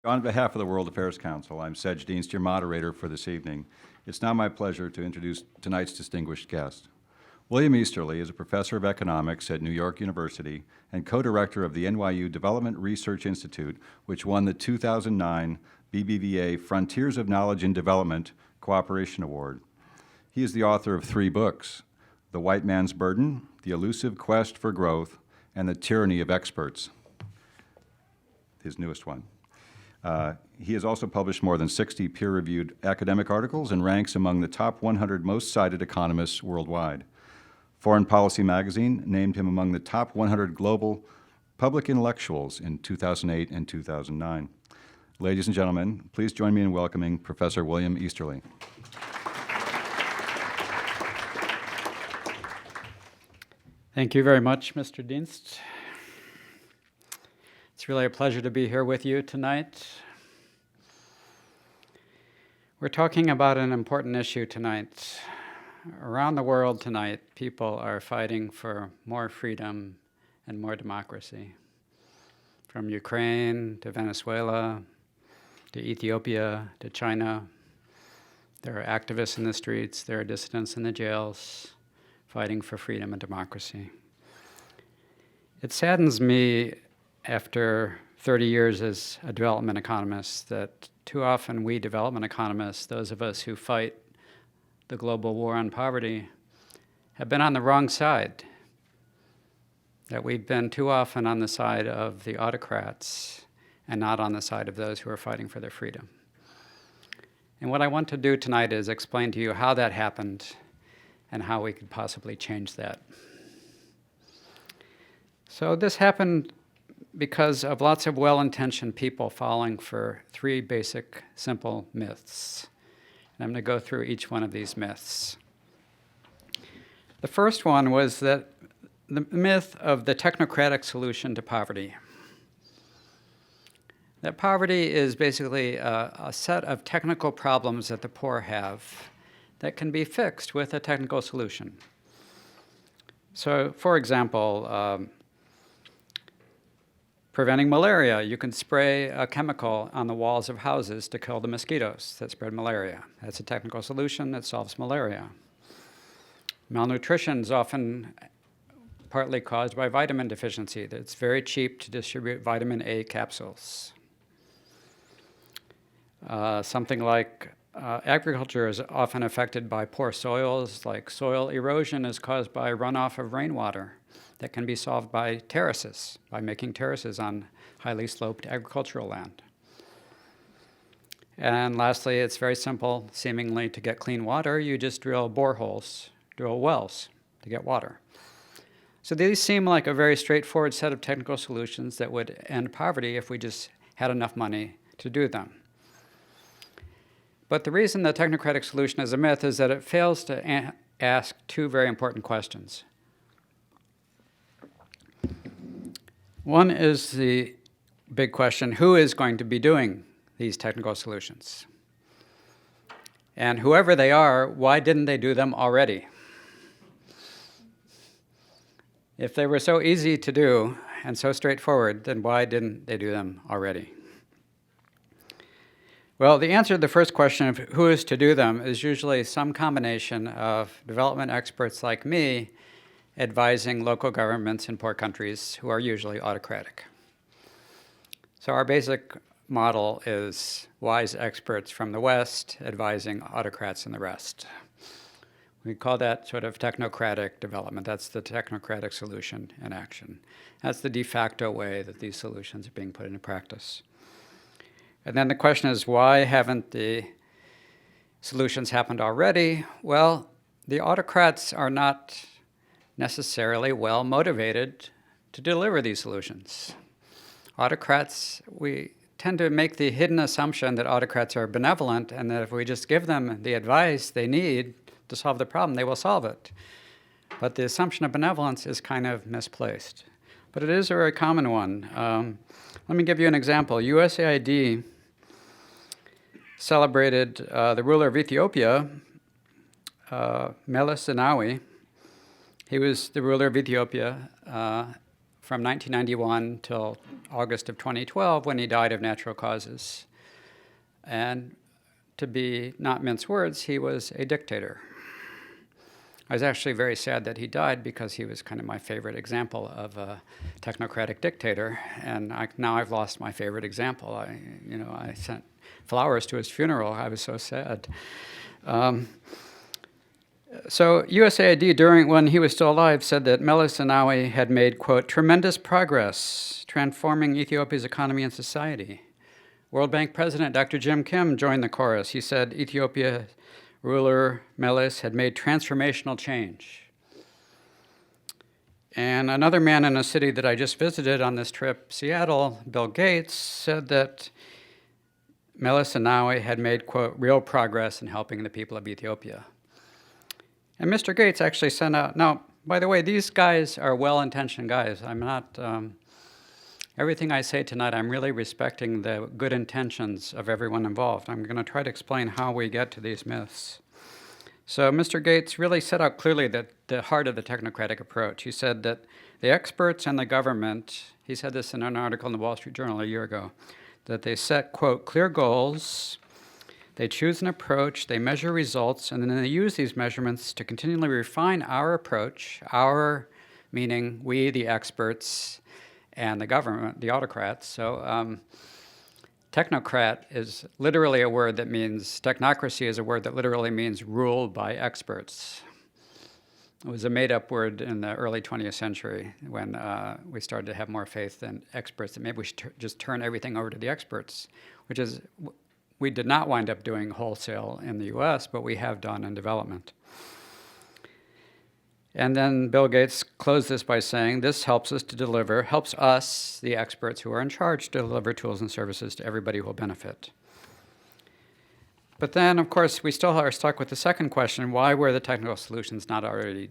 On behalf of the World Affairs Council, I'm Sedge Dienst, your moderator for this evening. It's now my pleasure to introduce tonight's distinguished guest. William Easterly is a professor of economics at New York University and co-director of the NYU Development Research Institute, which won the 2009 BBVA Frontiers of Knowledge and Development Cooperation Award. He is the author of 3 books, The White Man's Burden, The Elusive Quest for Growth, and The Tyranny of Experts, his newest one. He has also published more than 60 peer-reviewed academic articles and ranks among the top 100 most cited economists worldwide. Foreign Policy magazine named him among the top 100 global public intellectuals in 2008 and 2009. Ladies and gentlemen, please join me in welcoming Professor William Easterly. Thank you very much, Mr. Dienst. It's really a pleasure to be here with you tonight. We're talking about an important issue tonight. Around the world tonight, people are fighting for more freedom and more democracy. From Ukraine to Venezuela to Ethiopia to China, there are activists in the streets, there are dissidents in the jails fighting for freedom and democracy. It saddens me after 30 years as a development economist that too often we development economists, those of us who fight the global war on poverty, have been on the wrong side. That we've been too often on the side of the autocrats and not on the side of those who are fighting for their freedom. And what I want to do tonight is explain to you how that happened and how we could possibly change that. So this happened because of lots of well-intentioned people falling for 3 basic, simple myths. And I'm going to go through each one of these myths. The first one was that the myth of the technocratic solution to poverty. That poverty is basically a set of technical problems that the poor have that can be fixed with a technical solution. So, for example, preventing malaria. You can spray a chemical on the walls of houses to kill the mosquitoes that spread malaria. That's a technical solution that solves malaria. Malnutrition is often partly caused by vitamin deficiency. It's very cheap to distribute vitamin A capsules. Something like agriculture is often affected by poor soils, like soil erosion is caused by runoff of rainwater. That can be solved by terraces, by making terraces on highly sloped agricultural land. And lastly, it's very simple, seemingly, to get clean water. You just drill boreholes, drill wells to get water. So these seem like a very straightforward set of technical solutions that would end poverty if we just had enough money to do them. But the reason the technocratic solution is a myth is that it fails to ask 2 very important questions. One is the big question, who is going to be doing these technical solutions? And whoever they are, why didn't they do them already? If they were so easy to do and so straightforward, then why didn't they do them already? Well, the answer to the first question of who is to do them is usually some combination of development experts like me advising local governments in poor countries who are usually autocratic. So our basic model is wise experts from the West advising autocrats in the rest. We call that sort of technocratic development. That's the technocratic solution in action. That's the de facto way that these solutions are being put into practice. And then the question is, why haven't the solutions happened already? Well, the autocrats are not necessarily well motivated to deliver these solutions. Autocrats, we tend to make the hidden assumption that autocrats are benevolent and that if we just give them the advice they need to solve the problem, they will solve it. But the assumption of benevolence is kind of misplaced. But it is a very common one. Let me give you an example. USAID celebrated the ruler of Ethiopia, Meles Zenawi. He was the ruler of Ethiopia from 1991 till August of 2012 when he died of natural causes. And to be not mince words, he was a dictator. I was actually very sad that he died because he was kind of my favorite example of a technocratic dictator, and now I've lost my favorite example. I sent flowers to his funeral. I was so sad. So USAID, when he was still alive, said that Meles Zenawi had made, quote, tremendous progress transforming Ethiopia's economy and society. World Bank President Dr. Jim Kim joined the chorus. He said Ethiopia ruler Meles had made transformational change. And another man in a city that I just visited on this trip, Seattle, Bill Gates, said that Meles Zenawi had made, quote, real progress in helping the people of Ethiopia. And Mr. Gates actually sent out, now, by the way, these guys are well-intentioned guys. I'm not, everything I say tonight, I'm really respecting the good intentions of everyone involved. I'm going to try to explain how we get to these myths. So Mr. Gates really set out clearly the heart of the technocratic approach. He said that the experts and the government, he said this in an article in the Wall Street Journal a year ago, that they set, quote, clear goals, they choose an approach, they measure results, and then they use these measurements to continually refine our approach, our meaning we, the experts, and the government, the autocrats. So technocrat is literally a word that means, technocracy is a word that literally means ruled by experts. It was a made-up word in the early 20th century when we started to have more faith in experts, that maybe we should just turn everything over to the experts, which is, we did not wind up doing wholesale in the US, but we have done in development. And then Bill Gates closed this by saying, this helps us, the experts who are in charge, to deliver tools and services to everybody who will benefit. But then, of course, we still are stuck with the second question, why were the technical solutions not already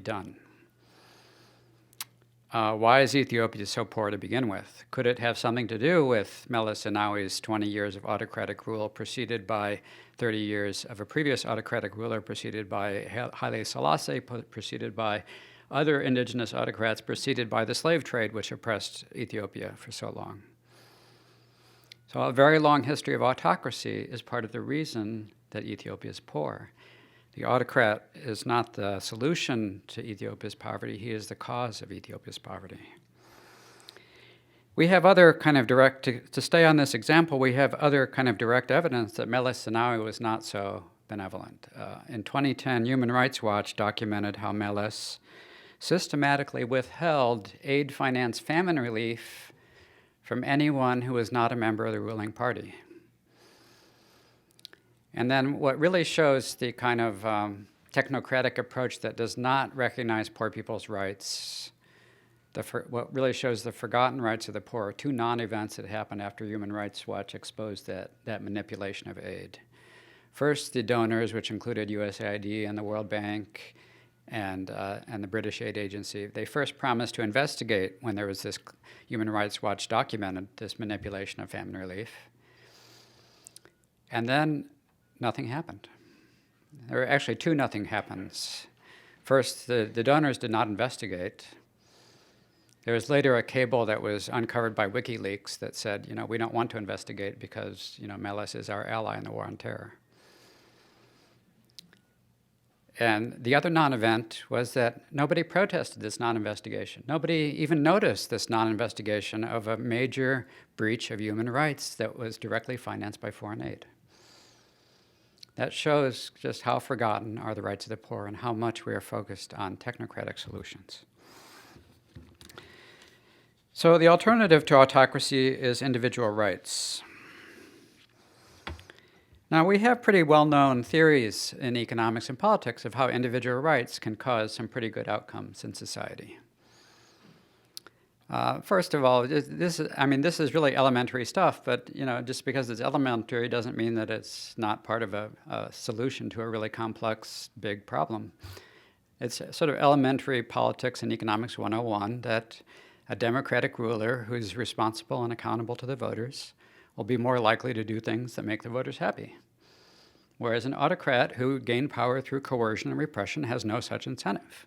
done? Why is Ethiopia so poor to begin with? Could it have something to do with Meles Zenawi's 20 years of autocratic rule preceded by 30 years of a previous autocratic ruler, preceded by Haile Selassie, preceded by other indigenous autocrats, preceded by the slave trade, which oppressed Ethiopia for so long? So a very long history of autocracy is part of the reason that Ethiopia is poor. The autocrat is not the solution to Ethiopia's poverty, he is the cause of Ethiopia's poverty. We have other kind of direct, to stay on this example, we have other kind of direct evidence that Meles Zenawi was not so benevolent. In 2010, Human Rights Watch documented how Meles systematically withheld aid, finance, famine relief from anyone who was not a member of the ruling party. And then what really shows the kind of technocratic approach that does not recognize poor people's rights, what really shows the forgotten rights of the poor are two non-events that happened after Human Rights Watch exposed that manipulation of aid. First, the donors, which included USAID and the World Bank and the British Aid Agency, they first promised to investigate when there was this Human Rights Watch documented this manipulation of famine relief. And then nothing happened. There were actually two nothing happens. First, the donors did not investigate. There was later a cable that was uncovered by WikiLeaks that said, we don't want to investigate because, Meles is our ally in the war on terror. And the other non-event was that nobody protested this non-investigation. Nobody even noticed this non-investigation of a major breach of human rights that was directly financed by foreign aid. That shows just how forgotten are the rights of the poor and how much we are focused on technocratic solutions. So the alternative to autocracy is individual rights. Now, we have pretty well-known theories in economics and politics of how individual rights can cause some pretty good outcomes in society. First of all, this is really elementary stuff, but just because it's elementary doesn't mean that it's not part of a solution to a really complex, big problem. It's sort of elementary politics and economics 101 that a democratic ruler who's responsible and accountable to the voters will be more likely to do things that make the voters happy. Whereas an autocrat who gained power through coercion and repression has no such incentive.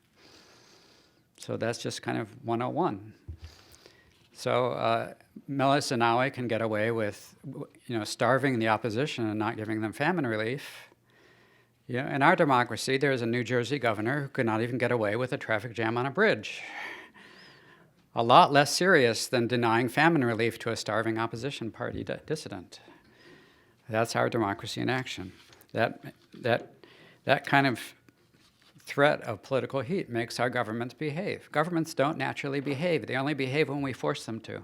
So that's just kind of 101. So Meles Zenawi can get away with, starving the opposition and not giving them famine relief. In our democracy, there's a New Jersey governor who could not even get away with a traffic jam on a bridge. A lot less serious than denying famine relief to a starving opposition party dissident. That's our democracy in action. That kind of threat of political heat makes our governments behave. Governments don't naturally behave. They only behave when we force them to,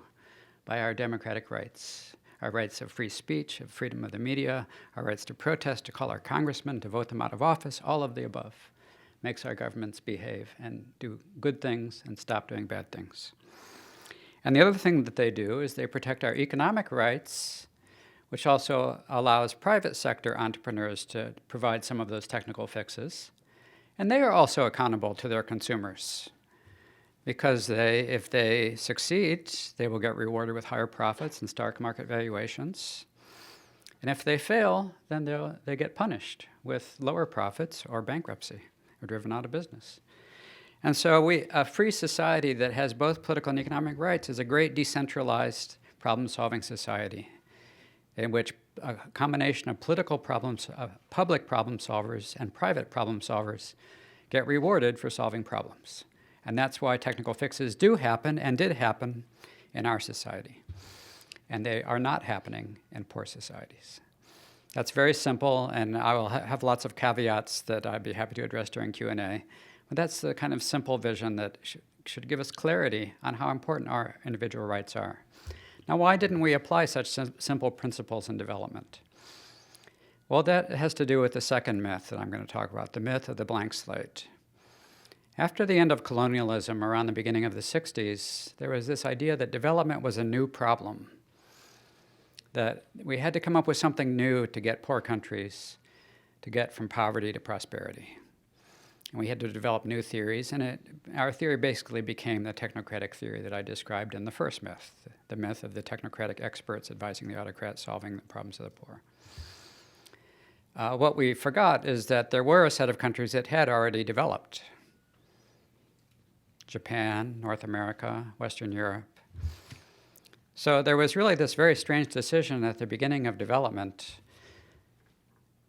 by our democratic rights. Our rights of free speech, of freedom of the media, our rights to protest, to call our congressmen, to vote them out of office, all of the above makes our governments behave and do good things and stop doing bad things. And the other thing that they do is they protect our economic rights, which also allows private sector entrepreneurs to provide some of those technical fixes. And they are also accountable to their consumers, because if they succeed, they will get rewarded with higher profits and stock market valuations. And if they fail, then they get punished with lower profits or bankruptcy or driven out of business. And so a free society that has both political and economic rights is a great decentralized problem-solving society in which a combination of public problem solvers and private problem solvers get rewarded for solving problems. And that's why technical fixes do happen and did happen in our society. And they are not happening in poor societies. That's very simple, and I will have lots of caveats that I'd be happy to address during Q&A. But that's the kind of simple vision that should give us clarity on how important our individual rights are. Now, why didn't we apply such simple principles in development? Well, that has to do with the second myth that I'm going to talk about, the myth of the blank slate. After the end of colonialism, around the beginning of the 60s, there was this idea that development was a new problem, that we had to come up with something new to get poor countries to get from poverty to prosperity. And we had to develop new theories, and our theory basically became the technocratic theory that I described in the first myth, the myth of the technocratic experts advising the autocrats solving the problems of the poor. What we forgot is that there were a set of countries that had already developed. Japan, North America, Western Europe. So there was really this very strange decision at the beginning of development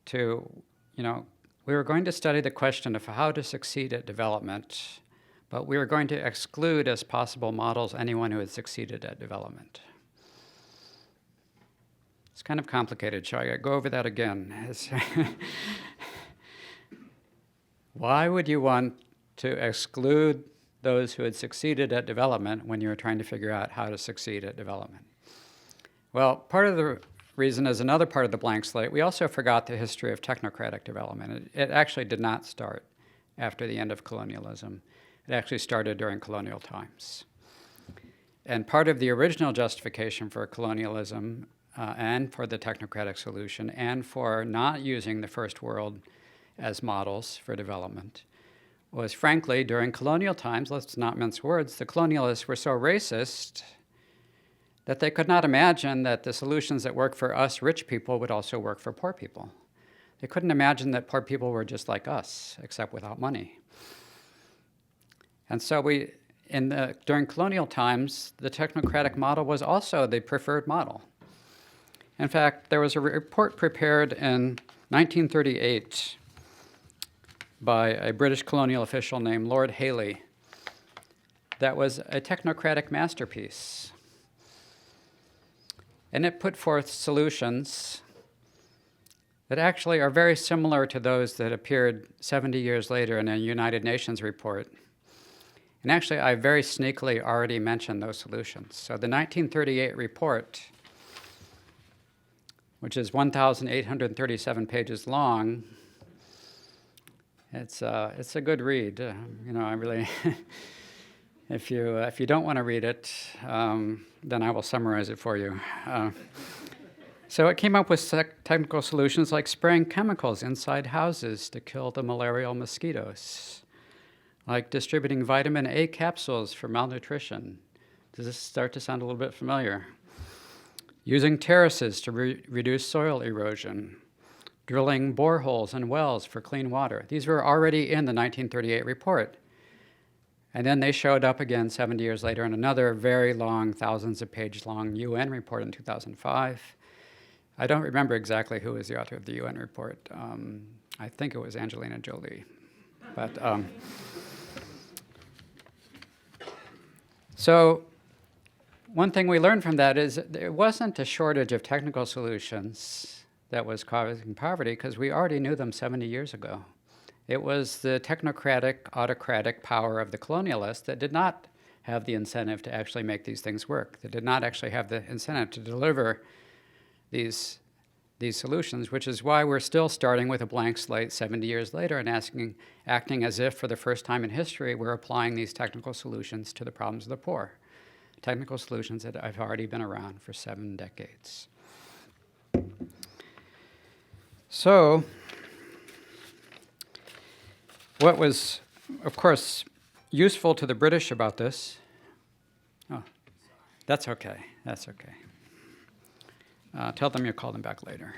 to, we were going to study the question of how to succeed at development, but we were going to exclude as possible models anyone who had succeeded at development. It's kind of complicated. Shall I go over that again? Why would you want to exclude those who had succeeded at development when you were trying to figure out how to succeed at development? Well, part of the reason is another part of the blank slate. We also forgot the history of technocratic development. It actually did not start after the end of colonialism. It actually started during colonial times. And part of the original justification for colonialism and for the technocratic solution and for not using the first world as models for development was, frankly, during colonial times, let's not mince words, the colonialists were so racist that they could not imagine that the solutions that work for us rich people would also work for poor people. They couldn't imagine that poor people were just like us, except without money. And so during colonial times, the technocratic model was also the preferred model. In fact, there was a report prepared in 1938 by a British colonial official named Lord Hailey that was a technocratic masterpiece. And it put forth solutions that actually are very similar to those that appeared 70 years later in a United Nations report. And actually, I very sneakily already mentioned those solutions. So the 1938 report, which is 1,837 pages long, it's a good read. I really, if you don't want to read it, then I will summarize it for you. So it came up with technical solutions like spraying chemicals inside houses to kill the malarial mosquitoes, like distributing vitamin A capsules for malnutrition. Does this start to sound a little bit familiar? Using terraces to reduce soil erosion, drilling boreholes and wells for clean water. These were already in the 1938 report. And then they showed up again 70 years later in another very long, thousands of page long UN report in 2005. I don't remember exactly who was the author of the UN report. I think it was Angelina Jolie. But so one thing we learned from that is that there wasn't a shortage of technical solutions that was causing poverty, because we already knew them 70 years ago. It was the technocratic, autocratic power of the colonialists that did not have the incentive to actually make these things work. They did not actually have the incentive to deliver these solutions, which is why we're still starting with a blank slate 70 years later and acting as if for the first time in history we're applying these technical solutions to the problems of the poor. Technical solutions that have already been around for 7 decades. So, what was, of course, useful to the British about this, that's okay, that's okay. Tell them you'll call them back later.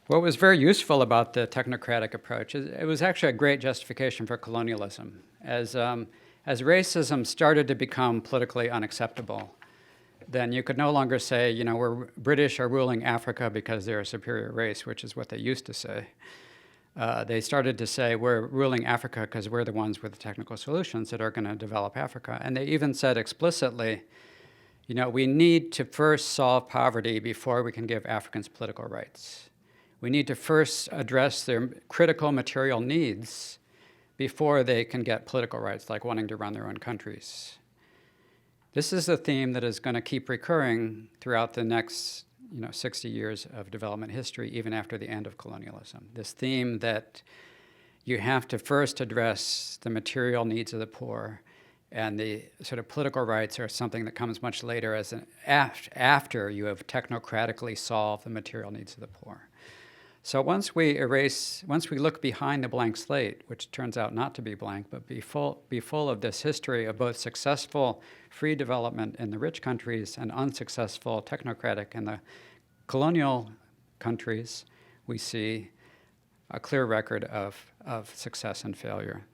What was very useful about the technocratic approach is it was actually a great justification for colonialism. As racism started to become politically unacceptable, then you could no longer say, you know, we're British are ruling Africa because they're a superior race, which is what they used to say. They started to say, we're ruling Africa because we're the ones with the technical solutions that are going to develop Africa. And they even said explicitly, you know, we need to first solve poverty before we can give Africans political rights. We need to first address their critical material needs before they can get political rights, like wanting to run their own countries. This is a theme that is going to keep recurring throughout the next 60 years of development history, even after the end of colonialism. This theme that you have to first address the material needs of the poor, and the sort of political rights are something that comes much later as after you have technocratically solved the material needs of the poor. So once we look behind the blank slate, which turns out not to be blank, but be full of this history of both successful free development in the rich countries and unsuccessful technocratic in the colonial countries, we see a clear record of success and failure.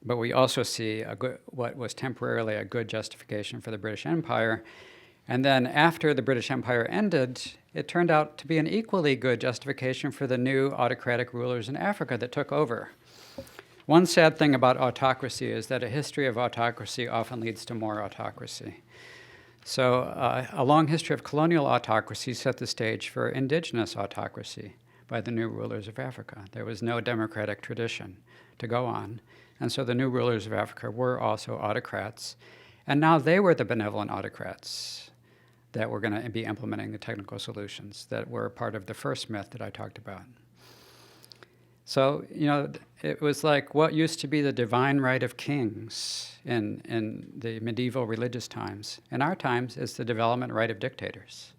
But we also see what was temporarily a good justification for the British Empire. And then after the British Empire ended, it turned out to be an equally good justification for the new autocratic rulers in Africa that took over. One sad thing about autocracy is that a history of autocracy often leads to more autocracy. So a long history of colonial autocracy set the stage for indigenous autocracy by the new rulers of Africa. There was no democratic tradition to go on. And so the new rulers of Africa were also autocrats. And now they were the benevolent autocrats that were going to be implementing the technical solutions that were part of the first myth that I talked about. So, it was like what used to be the divine right of kings in the medieval religious times. In our times, is the development right of dictators.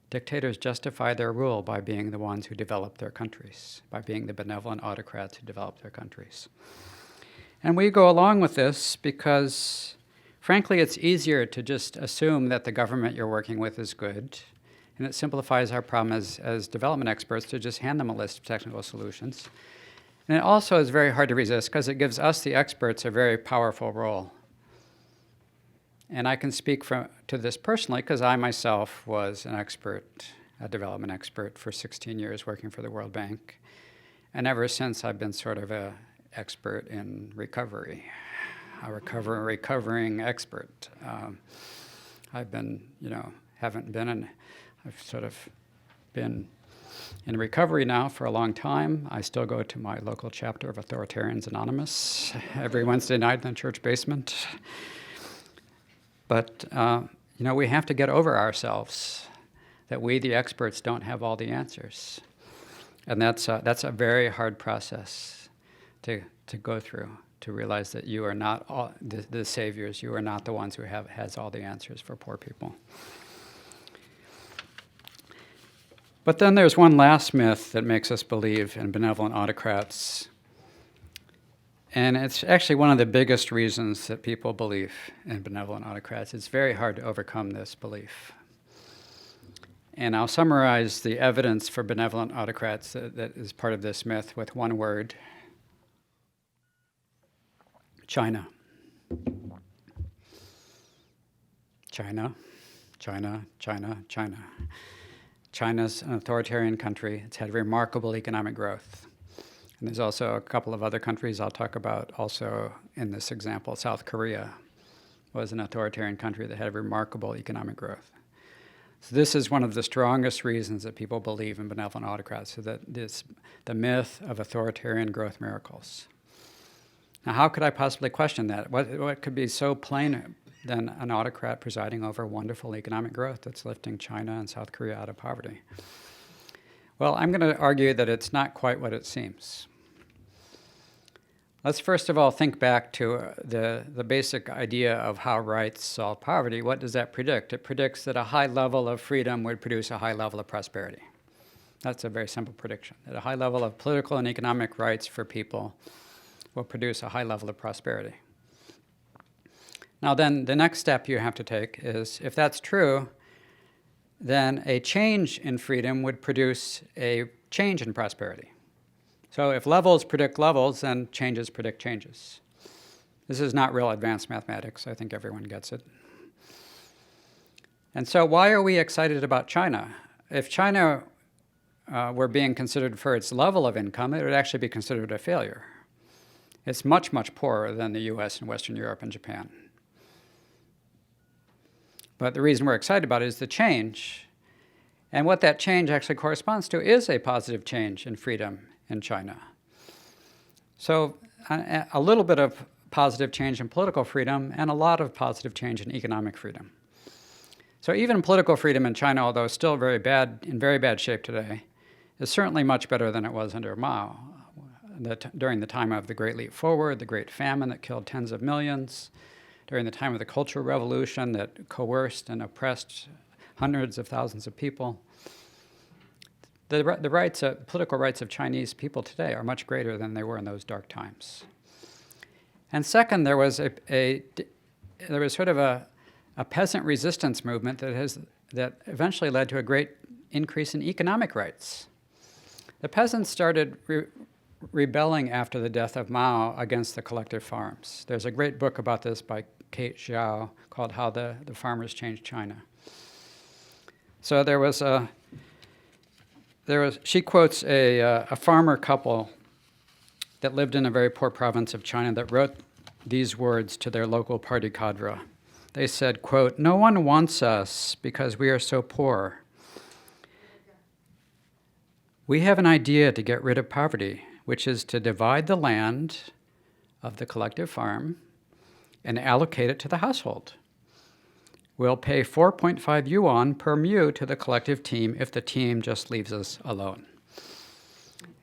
Dictators justify their rule by being the ones who develop their countries, by being the benevolent autocrats who develop their countries. And we go along with this because, frankly, it's easier to just assume that the government you're working with is good, and it simplifies our problem as development experts to just hand them a list of technical solutions. And it also is very hard to resist because it gives us, the experts, a very powerful role. And I can speak to this personally because I myself was an expert, a development expert for 16 years working for the World Bank. And ever since, I've been sort of an expert in recovery, a recovering expert. I've been, I've sort of been in recovery now for a long time. I still go to my local chapter of Authoritarians Anonymous every Wednesday night in the church basement. But, we have to get over ourselves, that we, the experts, don't have all the answers. And that's a very hard process to go through, to realize that you are not all the saviors. You are not the ones who has all the answers for poor people. But then there's one last myth that makes us believe in benevolent autocrats. And it's actually one of the biggest reasons that people believe in benevolent autocrats. It's very hard to overcome this belief. And I'll summarize the evidence for benevolent autocrats that is part of this myth with one word: China. China, China, China, China. China's an authoritarian country. It's had remarkable economic growth. And there's also a couple of other countries I'll talk about also in this example. South Korea was an authoritarian country that had remarkable economic growth. So this is one of the strongest reasons that people believe in benevolent autocrats, so that the myth of authoritarian growth miracles. Now, how could I possibly question that? What could be so plain than an autocrat presiding over wonderful economic growth that's lifting China and South Korea out of poverty? Well, I'm going to argue that it's not quite what it seems. Let's first of all think back to the basic idea of how rights solve poverty. What does that predict? It predicts that a high level of freedom would produce a high level of prosperity. That's a very simple prediction, that a high level of political and economic rights for people will produce a high level of prosperity. Now then, the next step you have to take is, if that's true, then a change in freedom would produce a change in prosperity. So if levels predict levels, then changes predict changes. This is not real advanced mathematics. I think everyone gets it. And so why are we excited about China? If China were being considered for its level of income, it would actually be considered a failure. It's much, much poorer than the US and Western Europe and Japan. But the reason we're excited about it is the change. And what that change actually corresponds to is a positive change in freedom in China. So a little bit of positive change in political freedom and a lot of positive change in economic freedom. So even political freedom in China, although still very bad shape today, is certainly much better than it was under Mao. During the time of the Great Leap Forward, the Great Famine that killed tens of millions, during the time of the Cultural Revolution that coerced and oppressed hundreds of thousands of people, the political rights of Chinese people today are much greater than they were in those dark times. And second, there was sort of a peasant resistance movement that eventually led to a great increase in economic rights. The peasants started rebelling after the death of Mao against the collective farms. There's a great book about this by Kate Xiao called How the Farmers Changed China. So she quotes a farmer couple that lived in a very poor province of China that wrote these words to their local party cadre. They said, quote, "No one wants us because we are so poor. We have an idea to get rid of poverty, which is to divide the land of the collective farm and allocate it to the household. We'll pay 4.5 yuan per mu to the collective team if the team just leaves us alone."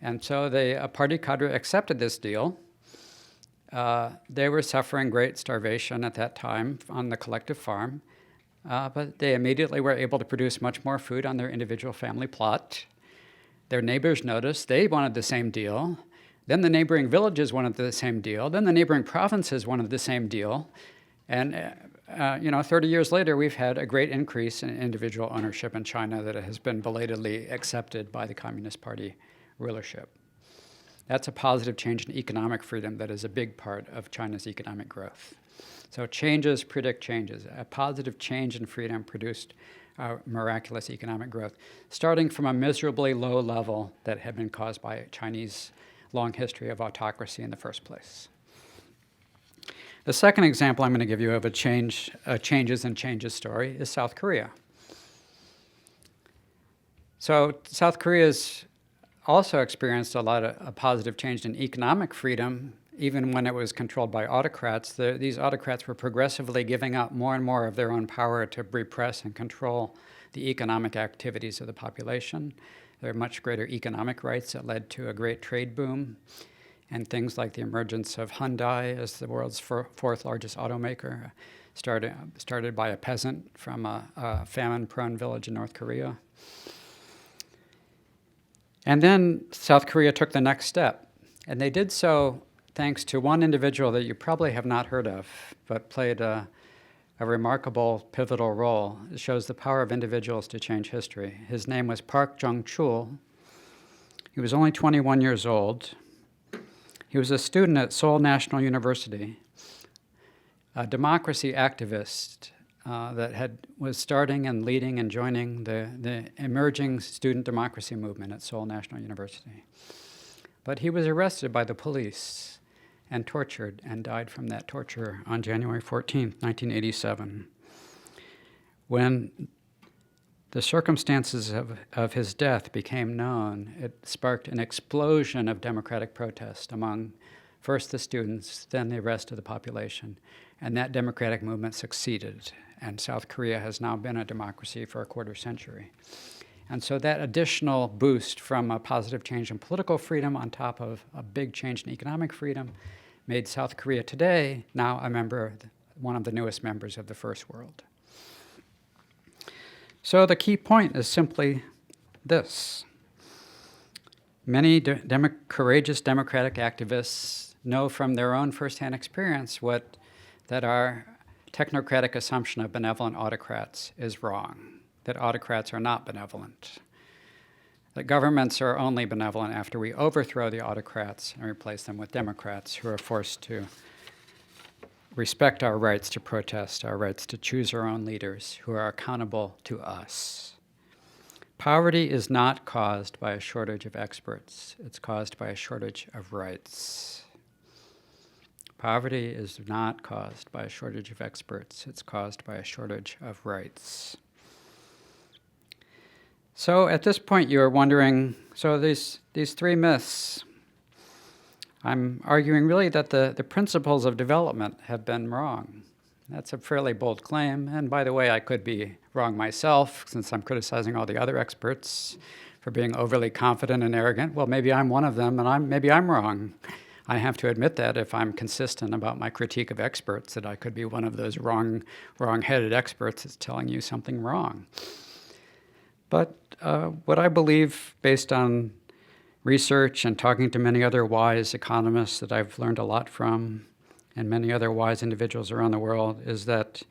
And so the party cadre accepted this deal. They were suffering great starvation at that time on the collective farm, but they immediately were able to produce much more food on their individual family plot. Their neighbors noticed. They wanted the same deal. Then the neighboring villages wanted the same deal. Then the neighboring provinces wanted the same deal. And 30 years later, we've had a great increase in individual ownership in China that has been belatedly accepted by the Communist Party rulership. That's a positive change in economic freedom that is a big part of China's economic growth. So changes predict changes. A positive change in freedom produced miraculous economic growth, starting from a miserably low level that had been caused by Chinese long history of autocracy in the first place. The second example I'm going to give you of a changes and changes story is South Korea. So South Korea's also experienced a lot of positive change in economic freedom, even when it was controlled by autocrats. These autocrats were progressively giving up more and more of their own power to repress and control the economic activities of the population. There were much greater economic rights that led to a great trade boom, and things like the emergence of Hyundai as the world's fourth largest automaker, started by a peasant from a famine-prone village in North Korea. And then South Korea took the next step, and they did so thanks to one individual that you probably have not heard of, but played a remarkable, pivotal role. It shows the power of individuals to change history. His name was Park Jung-chul. He was only 21 years old. He was a student at Seoul National University, a democracy activist was starting and leading and joining the emerging student democracy movement at Seoul National University. But he was arrested by the police and tortured and died from that torture on January 14th, 1987. When the circumstances of his death became known, it sparked an explosion of democratic protest among first the students, then the rest of the population. And that democratic movement succeeded. And South Korea has now been a democracy for a quarter century. And so that additional boost from a positive change in political freedom on top of a big change in economic freedom made South Korea today now one of the newest members of the First World. So the key point is simply this. Many courageous democratic activists know from their own firsthand experience that our technocratic assumption of benevolent autocrats is wrong, that autocrats are not benevolent, that governments are only benevolent after we overthrow the autocrats and replace them with democrats who are forced to respect our rights to protest, our rights to choose our own leaders who are accountable to us. Poverty is not caused by a shortage of experts. It's caused by a shortage of rights. Poverty is not caused by a shortage of experts. It's caused by a shortage of rights. So at this point, you're wondering, so these three myths, I'm arguing really that the principles of development have been wrong. That's a fairly bold claim. And by the way, I could be wrong myself since I'm criticizing all the other experts for being overly confident and arrogant. Well, maybe I'm one of them, and maybe I'm wrong. I have to admit that if I'm consistent about my critique of experts, that I could be one of those wrong-headed experts that's telling you something wrong. But what I believe, based on research and talking to many other wise economists that I've learned a lot from, and many other wise individuals around the world, is that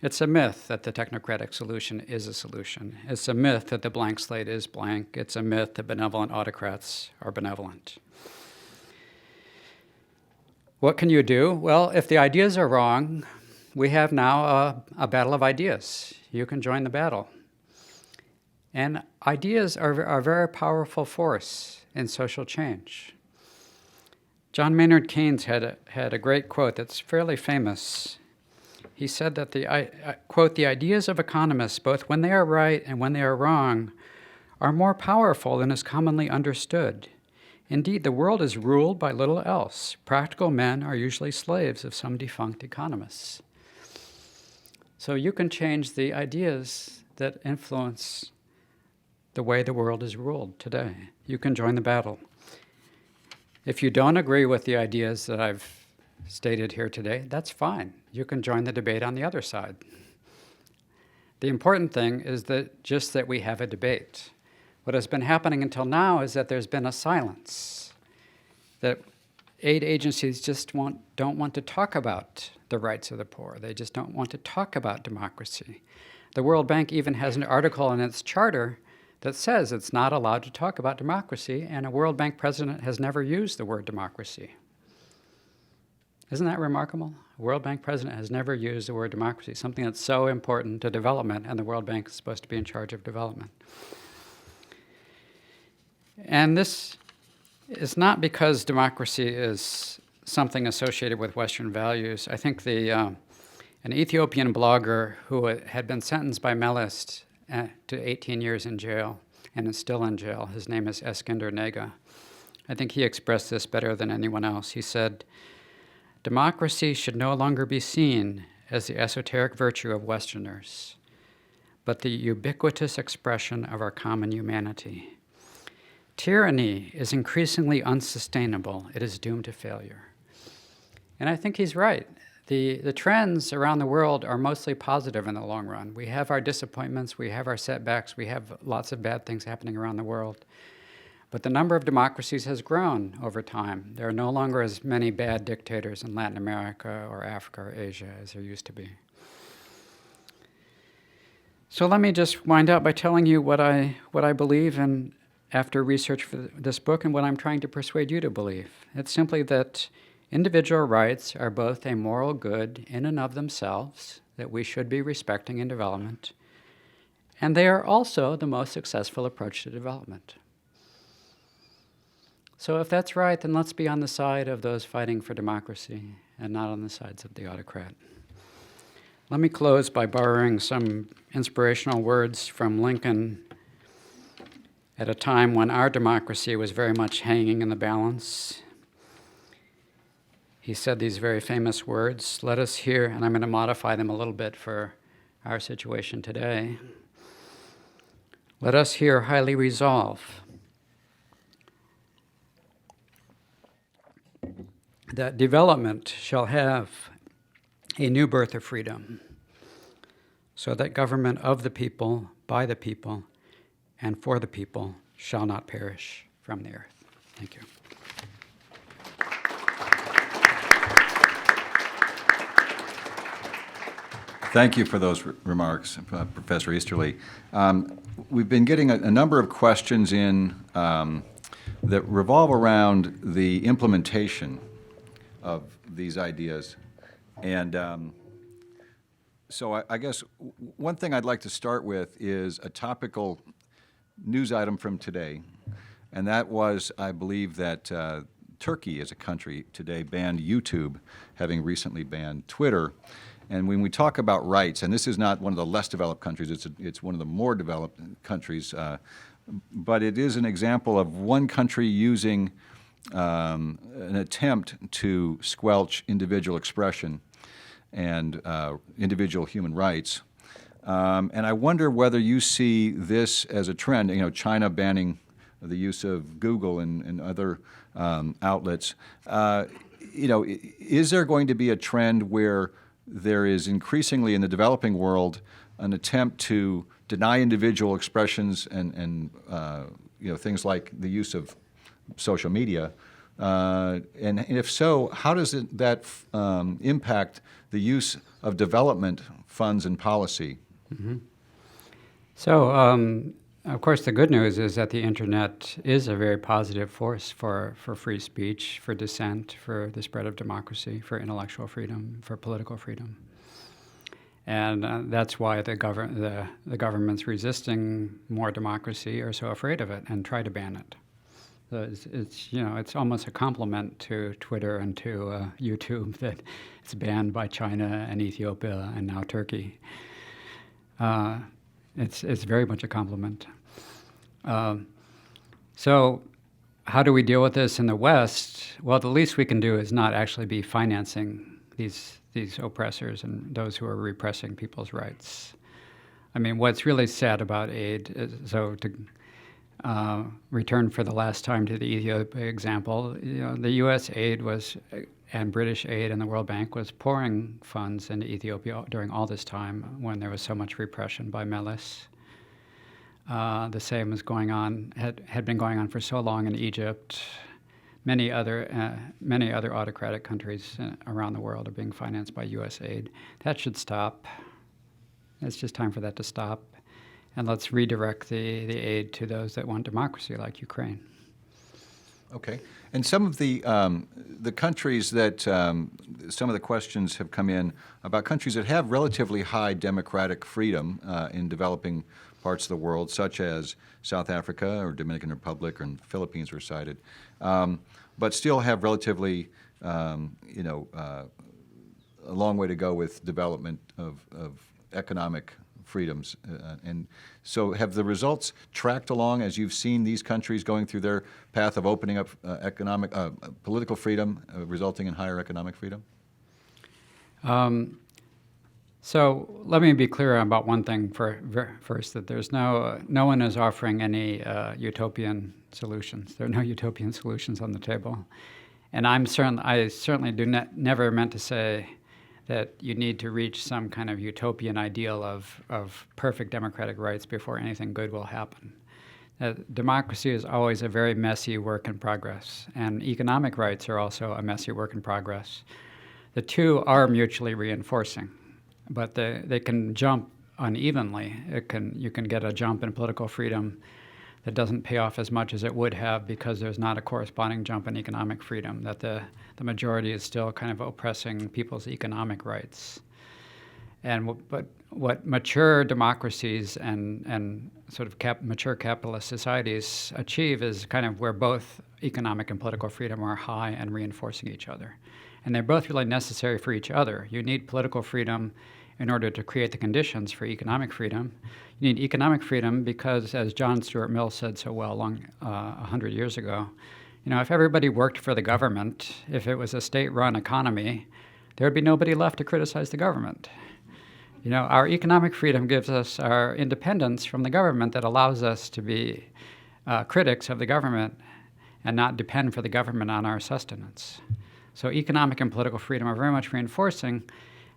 it's a myth that the technocratic solution is a solution. It's a myth that the blank slate is blank. It's a myth that benevolent autocrats are benevolent. What can you do? Well, if the ideas are wrong, we have now a battle of ideas. You can join the battle. And ideas are a very powerful force in social change. John Maynard Keynes had a great quote that's fairly famous. He said that quote, "The ideas of economists, both when they are right and when they are wrong, are more powerful than is commonly understood. Indeed, the world is ruled by little else. Practical men are usually slaves of some defunct economists." So you can change the ideas that influence the way the world is ruled today. You can join the battle. If you don't agree with the ideas that I've stated here today, that's fine. You can join the debate on the other side. The important thing is that we have a debate. What has been happening until now is that there's been a silence, that aid agencies just don't want to talk about the rights of the poor. They just don't want to talk about democracy. The World Bank even has an article in its charter that says it's not allowed to talk about democracy, and a World Bank president has never used the word democracy. Isn't that remarkable? A World Bank president has never used the word democracy, something that's so important to development, and the World Bank is supposed to be in charge of development. And this is not because democracy is something associated with Western values. I think an Ethiopian blogger who had been sentenced by Melis to 18 years in jail and is still in jail, his name is Eskinder Nega. I think he expressed this better than anyone else. He said, "Democracy should no longer be seen as the esoteric virtue of Westerners, but the ubiquitous expression of our common humanity. Tyranny is increasingly unsustainable. It is doomed to failure." And I think he's right. The trends around the world are mostly positive in the long run. We have our disappointments, we have our setbacks, we have lots of bad things happening around the world. But the number of democracies has grown over time. There are no longer as many bad dictators in Latin America or Africa or Asia as there used to be. So let me just wind up by telling you what I believe in after research for this book and what I'm trying to persuade you to believe. It's simply that Individual rights are both a moral good in and of themselves that we should be respecting in development, and they are also the most successful approach to development. So if that's right, then let's be on the side of those fighting for democracy and not on the sides of the autocrat. Let me close by borrowing some inspirational words from Lincoln at a time when our democracy was very much hanging in the balance. He said these very famous words, let us hear, and I'm going to modify them a little bit for our situation today. Let us here highly resolve that development shall have a new birth of freedom, so that government of the people, by the people, and for the people shall not perish from the earth. Thank you. Thank you for those remarks, Professor Easterly. We've been getting a number of questions in that revolve around the implementation of these ideas. And so I guess one thing I'd like to start with is a topical news item from today. And that was, I believe, that Turkey as a country today banned YouTube, having recently banned Twitter. And when we talk about rights, and this is not one of the less developed countries, it's one of the more developed countries, but it is an example of one country using an attempt to squelch individual expression and individual human rights. And I wonder whether you see this as a trend, you know, China banning the use of Google and other outlets. You know, is there going to be a trend where there is increasingly in the developing world an attempt to deny individual expressions and you know, things like the use of social media? And if so, how does that impact the use of development funds and policy? Mm-hmm. So, of course, the good news is that the internet is a very positive force for free speech, for dissent, for the spread of democracy, for intellectual freedom, for political freedom. And that's why the governments resisting more democracy are so afraid of it and try to ban it. So it's you know, it's almost a compliment to Twitter and to YouTube that it's banned by China and Ethiopia and now Turkey. It's very much a compliment. So how do we deal with this in the West? Well, the least we can do is not actually be financing these oppressors and those who are repressing people's rights. I mean, what's really sad about aid is, so to return for the last time to the Ethiopia example, you know, the U.S. aid was, and British aid and the World Bank was pouring funds into Ethiopia during all this time when there was so much repression by Meles. The same was going on, had been going on for so long in Egypt. Many other autocratic countries around the world are being financed by U.S. aid. That should stop. It's just time for that to stop. And let's redirect the aid to those that want democracy, like Ukraine. Okay. And some of the countries that, some of the questions have come in about countries that have relatively high democratic freedom in developing parts of the world, such as South Africa or Dominican Republic or Philippines were cited, but still have relatively, you know, a long way to go with development of economic freedoms. And so have the results tracked along as you've seen these countries going through their path of opening up political freedom, resulting in higher economic freedom? So let me be clear about one thing first, that there's no one is offering any utopian solutions. There are no utopian solutions on the table. And I certainly never meant to say that you need to reach some kind of utopian ideal of perfect democratic rights before anything good will happen. Democracy is always a very messy work in progress, and economic rights are also a messy work in progress. The two are mutually reinforcing, but they can jump unevenly. You can get a jump in political freedom that doesn't pay off as much as it would have because there's not a corresponding jump in economic freedom, that the majority is still kind of oppressing people's economic rights. But what mature democracies and sort of mature capitalist societies achieve is kind of where both economic and political freedom are high and reinforcing each other. And they're both really necessary for each other. You need political freedom in order to create the conditions for economic freedom. You need economic freedom because, as John Stuart Mill said so well 100 years ago, if everybody worked for the government, if it was a state-run economy, there would be nobody left to criticize the government. Our economic freedom gives us our independence from the government that allows us to be critics of the government and not depend for the government on our sustenance. So economic and political freedom are very much reinforcing.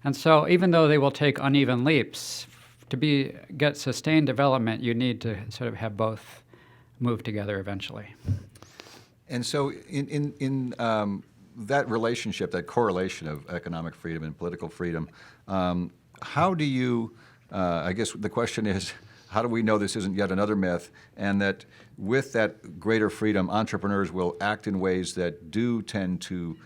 And so even though they will take uneven leaps, to get sustained development, you need to sort of have both move together eventually. And so in that relationship, that correlation of economic freedom and political freedom, how do you, I guess the question is, how do we know this isn't yet another myth, and that with that greater freedom, entrepreneurs will act in ways that do tend to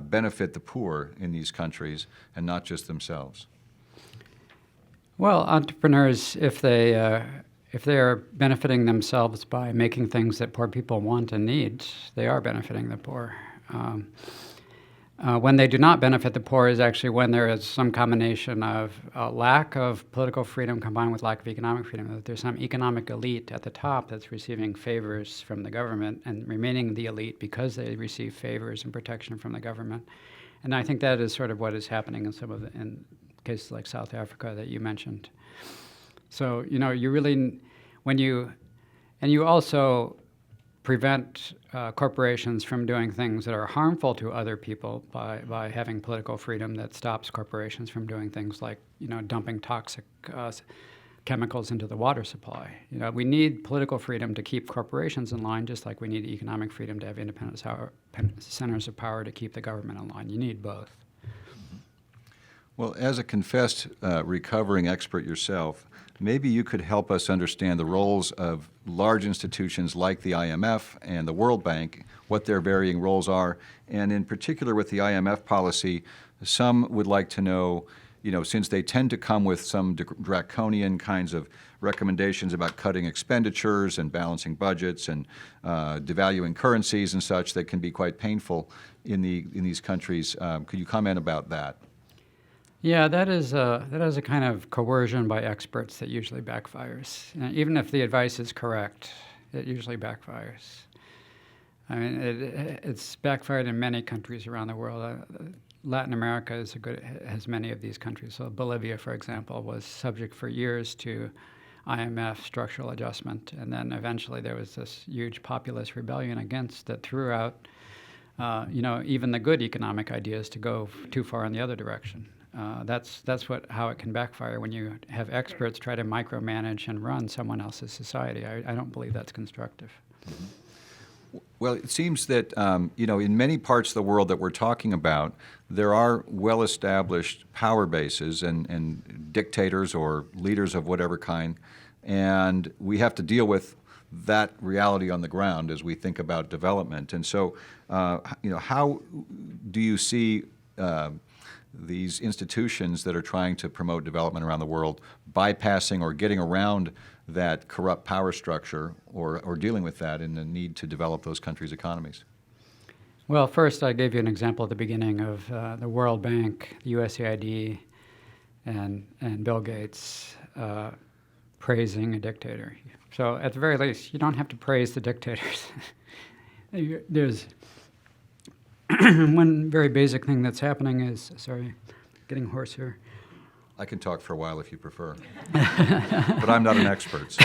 benefit the poor in these countries and not just themselves? Well, entrepreneurs, if they are benefiting themselves by making things that poor people want and need, they are benefiting the poor. When they do not benefit the poor is actually when there is some combination of lack of political freedom combined with lack of economic freedom. That there's some economic elite at the top that's receiving favors from the government and remaining the elite because they receive favors and protection from the government. And I think that is sort of what is happening in cases like South Africa that you mentioned. So, you really, you also prevent corporations from doing things that are harmful to other people by having political freedom that stops corporations from doing things like, dumping toxic chemicals into the water supply. We need political freedom to keep corporations in line, just like we need economic freedom to have independent centers of power to keep the government in line. You need both. Well, as a confessed recovering expert yourself, maybe you could help us understand the roles of large institutions like the IMF and the World Bank, what their varying roles are, and in particular with the IMF policy, some would like to know, since they tend to come with some draconian kinds of recommendations about cutting expenditures and balancing budgets and devaluing currencies and such that can be quite painful in these countries. Could you comment about that? Yeah, that is a kind of coercion by experts that usually backfires. Even if the advice is correct, it usually backfires. I mean, it's backfired in many countries around the world. Latin America has many of these countries. So Bolivia, for example, was subject for years to IMF structural adjustment, and then eventually there was this huge populist rebellion against that threw out, even the good economic ideas to go too far in the other direction. That's how it can backfire when you have experts try to micromanage and run someone else's society. I don't believe that's constructive. Mm-hmm. Well, it seems that in many parts of the world that we're talking about, there are well-established power bases and dictators or leaders of whatever kind, and we have to deal with that reality on the ground as we think about development. And so, how do you see these institutions that are trying to promote development around the world bypassing or getting around that corrupt power structure or dealing with that in the need to develop those countries' economies? Well, first, I gave you an example at the beginning of the World Bank, the USAID, and Bill Gates praising a dictator. So at the very least, you don't have to praise the dictators. There's one very basic thing that's happening is, sorry, getting hoarse here. I can talk for a while if you prefer, but I'm not an expert. So.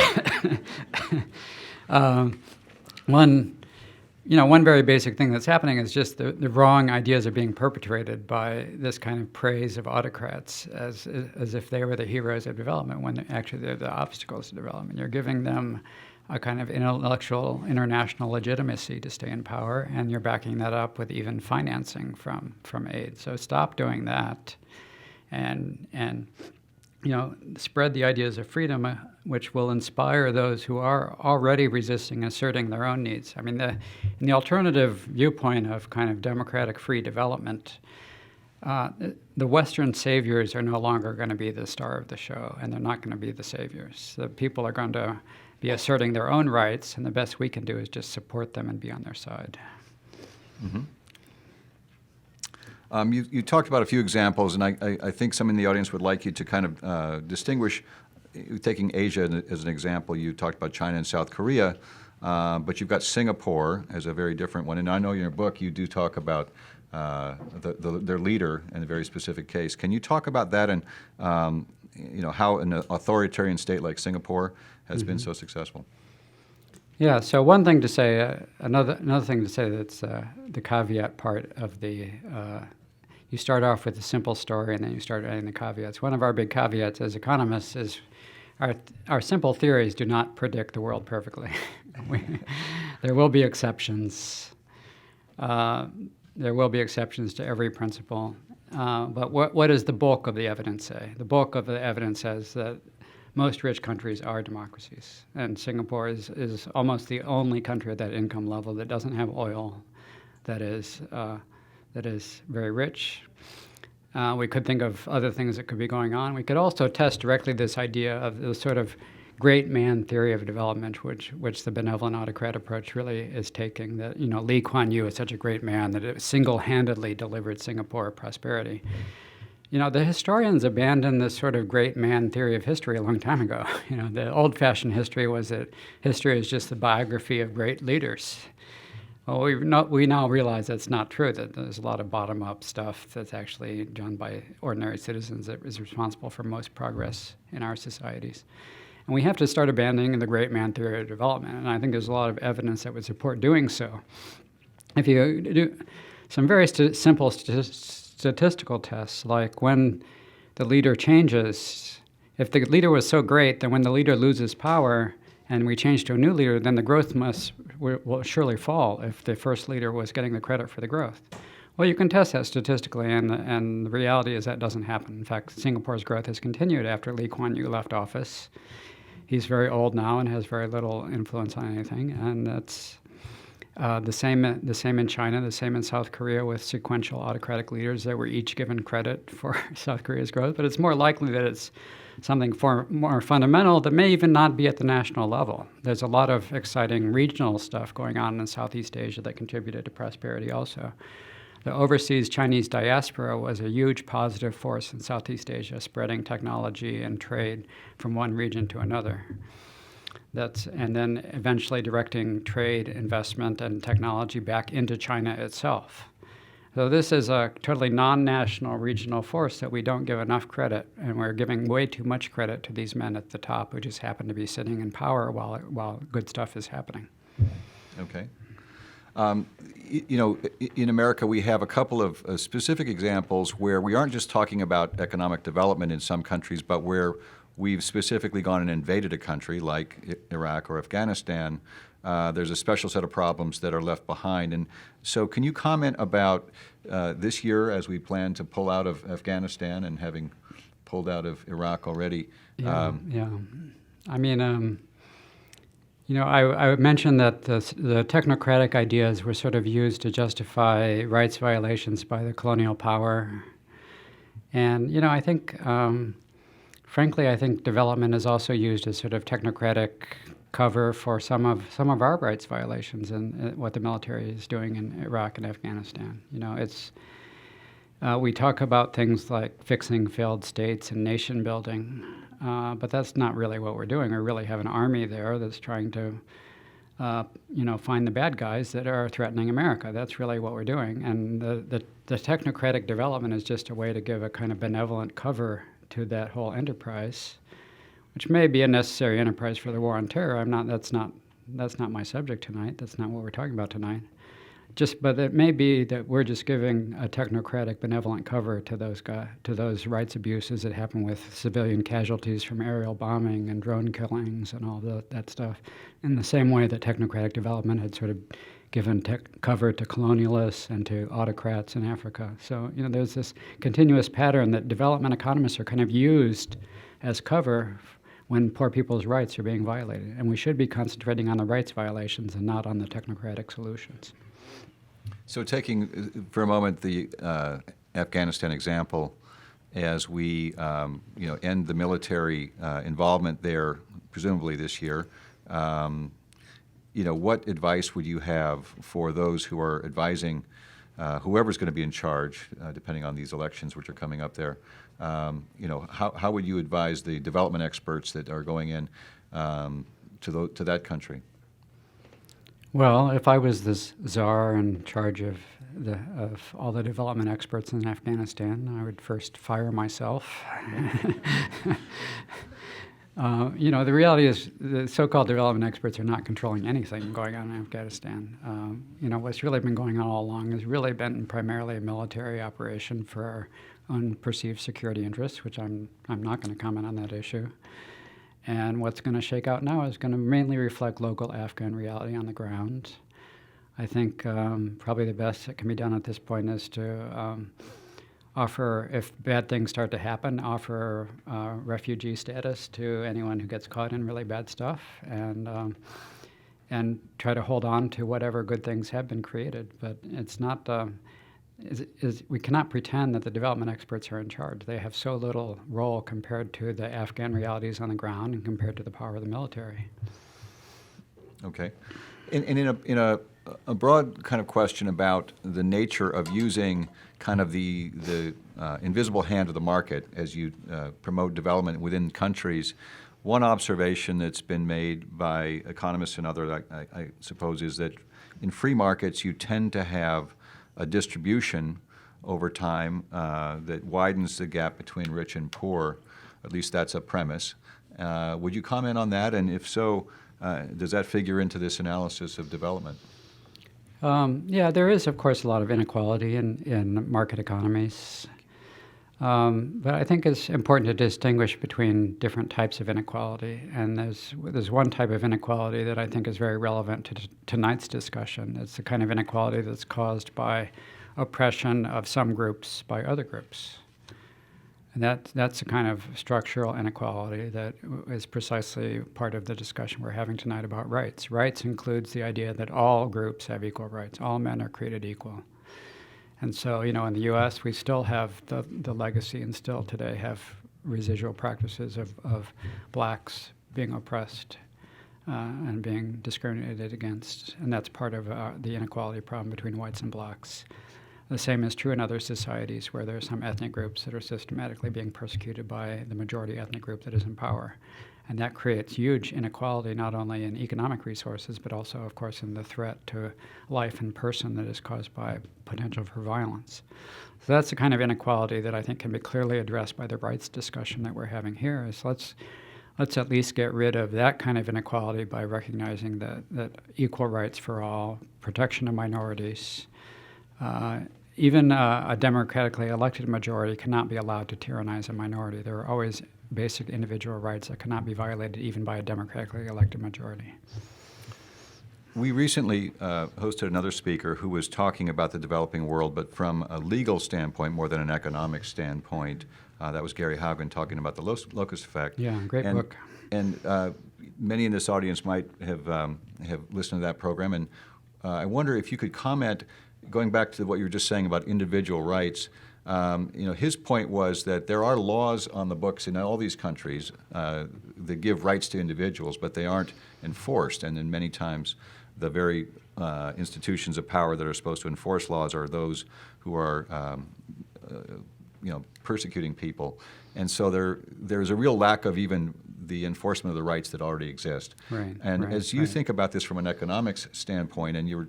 One very basic thing that's happening is just the wrong ideas are being perpetrated by this kind of praise of autocrats as if they were the heroes of development when actually they're the obstacles to development. You're giving them a kind of intellectual international legitimacy to stay in power, and you're backing that up with even financing from aid. So stop doing that, and spread the ideas of freedom, which will inspire those who are already resisting, asserting their own needs. I mean, in the alternative viewpoint of kind of democratic free development, the Western saviors are no longer going to be the star of the show, and they're not going to be the saviors. The people are going to be asserting their own rights, and the best we can do is just support them and be on their side. Mm-hmm. You talked about a few examples, and I think some in the audience would like you to kind of distinguish, taking Asia as an example. You talked about China and South Korea, but you've got Singapore as a very different one. And I know in your book you do talk about their leader in a very specific case. Can you talk about that and how an authoritarian state like Singapore has been so successful? Yeah, so one thing to say, another thing to say that's the caveat part of the, you start off with a simple story and then you start adding the caveats. One of our big caveats as economists is our simple theories do not predict the world perfectly. There will be exceptions. There will be exceptions to every principle. But what does the bulk of the evidence say? The bulk of the evidence says that most rich countries are democracies, and Singapore is almost the only country at that income level that doesn't have oil, that is very rich. We could think of other things that could be going on. We could also test directly this idea of the sort of great man theory of development, which the benevolent autocrat approach really is taking. That Lee Kuan Yew is such a great man that it single-handedly delivered Singapore prosperity. The historians abandoned this sort of great man theory of history a long time ago. The old-fashioned history was that history is just the biography of great leaders. Well, we now realize that's not true, that there's a lot of bottom-up stuff that's actually done by ordinary citizens that is responsible for most progress in our societies. And we have to start abandoning the great man theory of development, and I think there's a lot of evidence that would support doing so. If you do some very simple statistical tests, like when the leader changes, if the leader was so great, then when the leader loses power and we change to a new leader, then the growth will surely fall if the first leader was getting the credit for the growth. Well, you can test that statistically, and the reality is that doesn't happen. In fact, Singapore's growth has continued after Lee Kuan Yew left office. He's very old now and has very little influence on anything, and that's the same in China, the same in South Korea with sequential autocratic leaders that were each given credit for South Korea's growth. But it's more likely that it's something more fundamental that may even not be at the national level. There's a lot of exciting regional stuff going on in Southeast Asia that contributed to prosperity also. The overseas Chinese diaspora was a huge positive force in Southeast Asia, spreading technology and trade from one region to another. And then eventually directing trade, investment, and technology back into China itself. So this is a totally non-national regional force that we don't give enough credit, and we're giving way too much credit to these men at the top who just happen to be sitting in power while good stuff is happening. Okay. In America, we have a couple of specific examples where we aren't just talking about economic development in some countries, but where we've specifically gone and invaded a country like Iraq or Afghanistan. There's a special set of problems that are left behind. And so can you comment about this year as we plan to pull out of Afghanistan and having pulled out of Iraq already? Yeah. I mean, I mentioned that the technocratic ideas were sort of used to justify rights violations by the colonial power. And, I think, frankly, I think development is also used as sort of technocratic cover for some of our rights violations and what the military is doing in Iraq and Afghanistan. We talk about things like fixing failed states and nation building, but that's not really what we're doing. We really have an army there that's trying to, find the bad guys that are threatening America. That's really what we're doing. And the technocratic development is just a way to give a kind of benevolent cover to that whole enterprise, which may be a necessary enterprise for the war on terror. That's not my subject tonight. That's not what we're talking about tonight. But it may be that we're just giving a technocratic benevolent cover to those rights abuses that happen with civilian casualties from aerial bombing and drone killings and all that stuff, in the same way that technocratic development had sort of given cover to colonialists and to autocrats in Africa. So, there's this continuous pattern that development economists are kind of used as cover when poor people's rights are being violated. And we should be concentrating on the rights violations and not on the technocratic solutions. So taking for a moment the Afghanistan example, as we end the military involvement there, presumably this year, what advice would you have for those who are advising whoever's going to be in charge, depending on these elections which are coming up there? How would you advise the development experts that are going in to that country? Well, if I was the czar in charge of all the development experts in Afghanistan, I would first fire myself. The reality is the so-called development experts are not controlling anything going on in Afghanistan. What's really been going on all along has really been primarily a military operation for our own perceived security interests, which I'm not going to comment on that issue. And what's going to shake out now is going to mainly reflect local Afghan reality on the ground. I think probably the best that can be done at this point is to offer, if bad things start to happen, offer refugee status to anyone who gets caught in really bad stuff, and try to hold on to whatever good things have been created. But it's not. We cannot pretend that the development experts are in charge. They have so little role compared to the Afghan realities on the ground and compared to the power of the military. Okay. And in a broad kind of question about the nature of using kind of the invisible hand of the market as you promote development within countries, one observation that's been made by economists and others, I suppose, is that in free markets you tend to have a distribution over time that widens the gap between rich and poor. At least that's a premise. Would you comment on that? And if so, does that figure into this analysis of development? Yeah, there is, of course, a lot of inequality in market economies. But I think it's important to distinguish between different types of inequality. And there's one type of inequality that I think is very relevant to tonight's discussion. It's the kind of inequality that's caused by oppression of some groups by other groups. And that's a kind of structural inequality that is precisely part of the discussion we're having tonight about rights. Rights includes the idea that all groups have equal rights. All men are created equal. And so, in the U.S., we still have the legacy and still today have residual practices of blacks being oppressed and being discriminated against. And that's part of the inequality problem between whites and blacks. The same is true in other societies where there are some ethnic groups that are systematically being persecuted by the majority ethnic group that is in power. And that creates huge inequality, not only in economic resources, but also, of course, in the threat to life and person that is caused by potential for violence. So that's the kind of inequality that I think can be clearly addressed by the rights discussion that we're having here. Is let's at least get rid of that kind of inequality by recognizing that equal rights for all, protection of minorities, even a democratically elected majority cannot be allowed to tyrannize a minority. There are always basic individual rights that cannot be violated even by a democratically elected majority. We recently hosted another speaker who was talking about the developing world, but from a legal standpoint more than an economic standpoint. That was Gary Haugen talking about the locust effect. Yeah, great book. And many in this audience might have listened to that program, and I wonder if you could comment, going back to what you were just saying about individual rights. His point was that there are laws on the books in all these countries that give rights to individuals, but they aren't enforced. And then many times the very institutions of power that are supposed to enforce laws are those who are persecuting people. And so there's a real lack of even the enforcement of the rights that already exist. Right, As you think about this from an economics standpoint, and your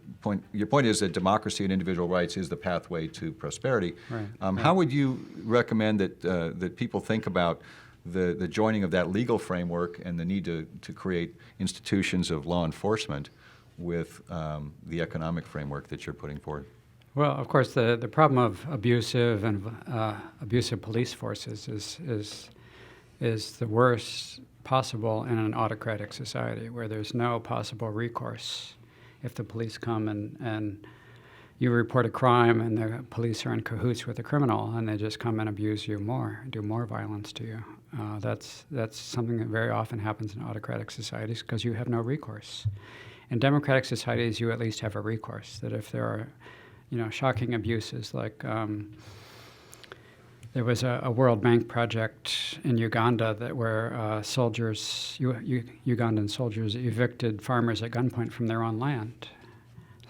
point is that democracy and individual rights is the pathway to prosperity. Right. How would you recommend that people think about the joining of that legal framework and the need to create institutions of law enforcement with the economic framework that you're putting forward? Well, of course, the problem of abusive police forces is the worst possible in an autocratic society where there's no possible recourse if the police come and you report a crime and the police are in cahoots with the criminal and they just come and abuse you more, do more violence to you. That's something that very often happens in autocratic societies because you have no recourse. In democratic societies, you at least have a recourse. That if there are, shocking abuses like there was a World Bank project in Uganda where Ugandan soldiers evicted farmers at gunpoint from their own land.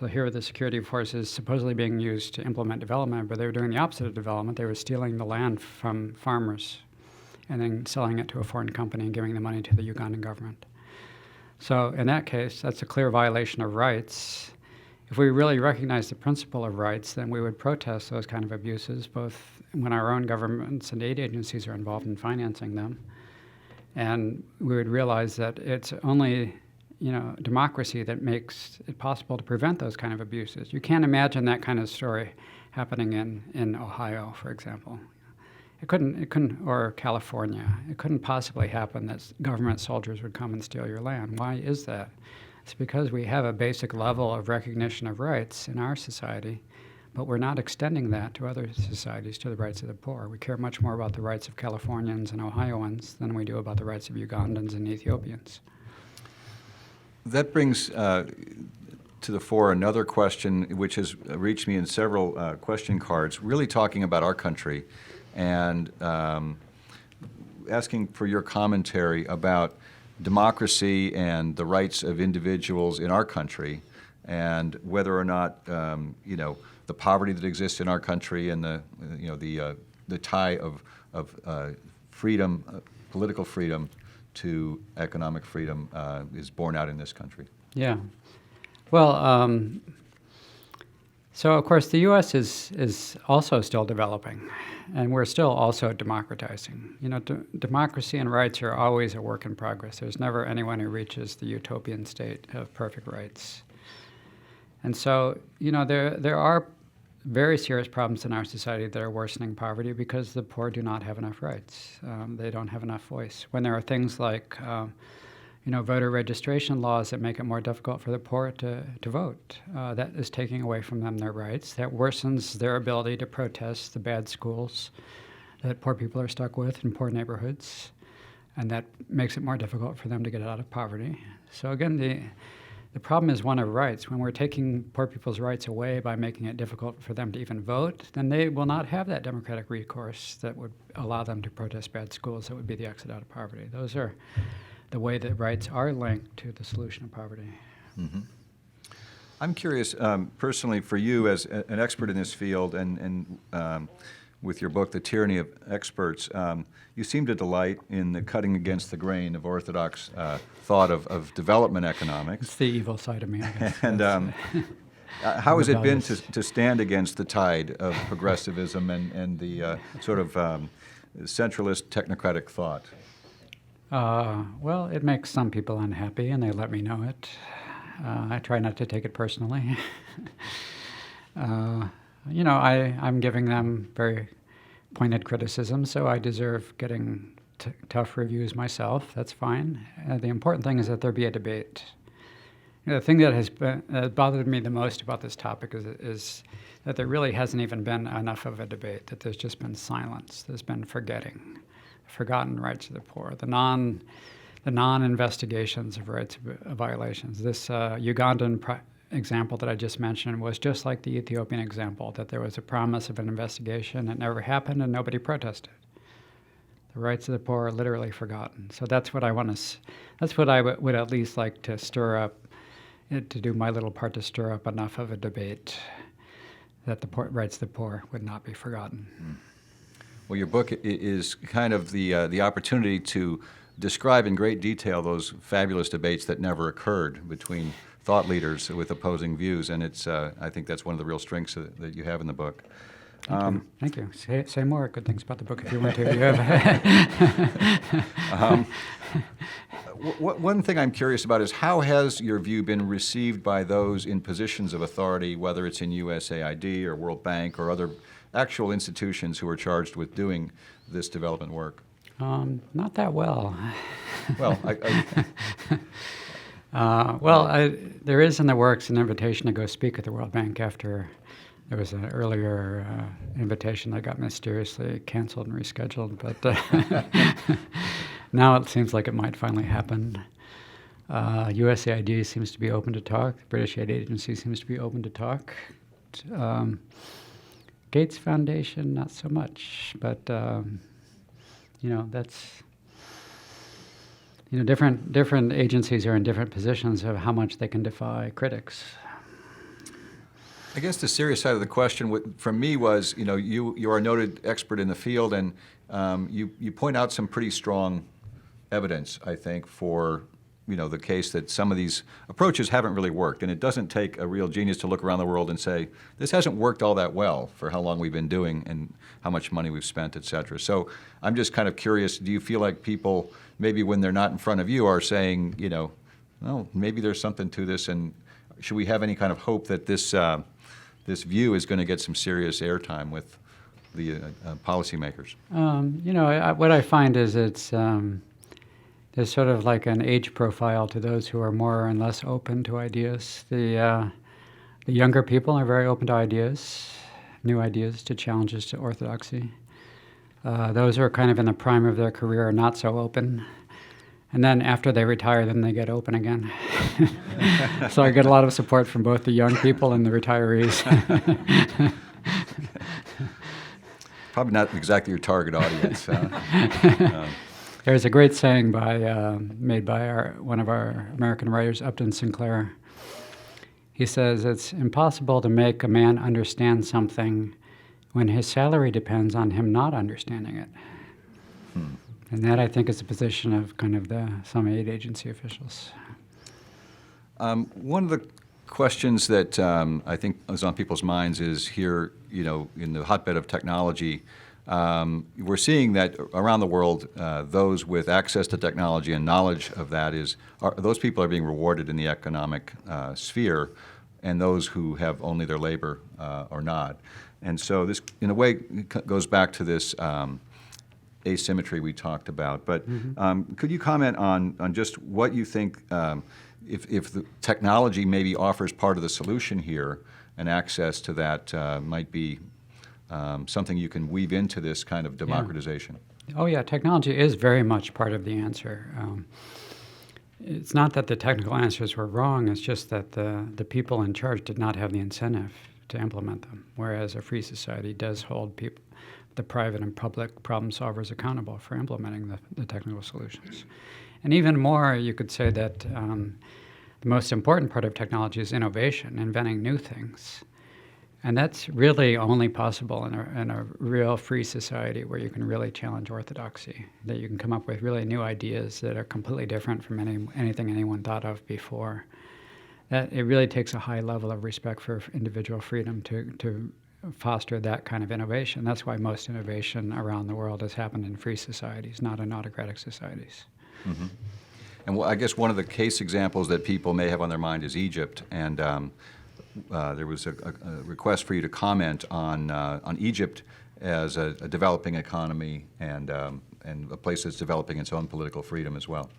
So here the security forces supposedly being used to implement development, but they were doing the opposite of development. They were stealing the land from farmers and then selling it to a foreign company and giving the money to the Ugandan government. So in that case, that's a clear violation of rights. If we really recognize the principle of rights, then we would protest those kind of abuses, both when our own governments and aid agencies are involved in financing them. And we would realize that it's only democracy that makes it possible to prevent those kind of abuses. You can't imagine that kind of story happening in Ohio, for example. It couldn't, or California. It couldn't possibly happen that government soldiers would come and steal your land. Why is that? It's because we have a basic level of recognition of rights in our society, but we're not extending that to other societies, to the rights of the poor. We care much more about the rights of Californians and Ohioans than we do about the rights of Ugandans and Ethiopians. That brings to the fore another question which has reached me in several question cards, really talking about our country and asking for your commentary about democracy and the rights of individuals in our country, and whether or not the poverty that exists in our country and the tie of freedom, political freedom, to economic freedom is borne out in this country. Yeah. Well, so of course the U.S. is also still developing, and we're still also democratizing. Democracy and rights are always a work in progress. There's never anyone who reaches the utopian state of perfect rights. And so, there are very serious problems in our society that are worsening poverty because the poor do not have enough rights. They don't have enough voice. When there are things like, voter registration laws that make it more difficult for the poor to vote, that is taking away from them their rights. That worsens their ability to protest the bad schools that poor people are stuck with in poor neighborhoods, and that makes it more difficult for them to get out of poverty. So again, the problem is one of rights. When we're taking poor people's rights away by making it difficult for them to even vote, then they will not have that democratic recourse that would allow them to protest bad schools. That would be the exit out of poverty. Those are the way that rights are linked to the solution of poverty. Mm-hmm. I'm curious, personally, for you as an expert in this field and with your book, The Tyranny of Experts, you seem to delight in the cutting against the grain of orthodox thought of development economics. It's the evil side of me, I guess. And how has it been to stand against the tide of progressivism and the sort of centralist technocratic thought? Well, it makes some people unhappy, and they let me know it. I try not to take it personally. I'm giving them very pointed criticism, so I deserve getting tough reviews myself. That's fine. The important thing is that there be a debate. The thing that has bothered me the most about this topic is that there really hasn't even been enough of a debate, that there's just been silence. There's been forgotten rights of the poor, the non-investigations of rights violations. This Ugandan example that I just mentioned was just like the Ethiopian example, that there was a promise of an investigation, it never happened, and nobody protested. The rights of the poor are literally forgotten. So that's what I want to. That's what I would at least like to stir up, to do my little part to stir up enough of a debate that the rights of the poor would not be forgotten. Well, your book is kind of the opportunity to describe in great detail those fabulous debates that never occurred between thought leaders with opposing views, and it's I think that's one of the real strengths that you have in the book. Thank you. Say more good things about the book if you want to. You have One thing I'm curious about is how has your view been received by those in positions of authority, whether it's in USAID or World Bank or other actual institutions who are charged with doing this development work? Not that well. Well, there is in the works an invitation to go speak at the World Bank after There was an earlier invitation that got mysteriously canceled and rescheduled, but now it seems like it might finally happen. USAID seems to be open to talk. The British Aid Agency seems to be open to talk. Gates Foundation, not so much, but that's different agencies are in different positions of how much they can defy critics. I guess the serious side of the question from me was, you are a noted expert in the field, and you point out some pretty strong evidence, I think, for the case that some of these approaches haven't really worked. And it doesn't take a real genius to look around the world and say, this hasn't worked all that well for how long we've been doing and how much money we've spent, et cetera. So I'm just kind of curious, do you feel like people, maybe when they're not in front of you, are saying, well, maybe there's something to this, and should we have any kind of hope that this view is going to get some serious airtime with the policymakers? What I find is there's sort of like an age profile to those who are more and less open to ideas. The younger people are very open to ideas, new ideas, to challenges to orthodoxy. Those who are kind of in the prime of their career are not so open. And then after they retire, then they get open again. So I get a lot of support from both the young people and the retirees. Probably not exactly your target audience. There's a great saying made by one of our American writers, Upton Sinclair. He says, it's impossible to make a man understand something when his salary depends on him not understanding it. And that, I think, is the position of kind of some aid agency officials. One of the questions that I think is on people's minds is here, in the hotbed of technology, we're seeing that around the world, those with access to technology and knowledge of that those people are being rewarded in the economic sphere, and those who have only their labor are not. And so this, in a way, goes back to this asymmetry we talked about. But could you comment on just what you think, if the technology maybe offers part of the solution here, and access to that might be something you can weave into this kind of democratization? Yeah. Oh yeah, technology is very much part of the answer. It's not that the technical answers were wrong, it's just that the people in charge did not have the incentive to implement them, whereas a free society does hold the private and public problem solvers accountable for implementing the technical solutions. And even more, you could say that the most important part of technology is innovation, inventing new things. And that's really only possible in a real free society where you can really challenge orthodoxy, that you can come up with really new ideas that are completely different from anything anyone thought of before. That it really takes a high level of respect for individual freedom to foster that kind of innovation. That's why most innovation around the world has happened in free societies, not in autocratic societies. Mm-hmm. And I guess one of the case examples that people may have on their mind is Egypt, and there was a request for you to comment on Egypt as a developing economy and a place that's developing its own political freedom as well.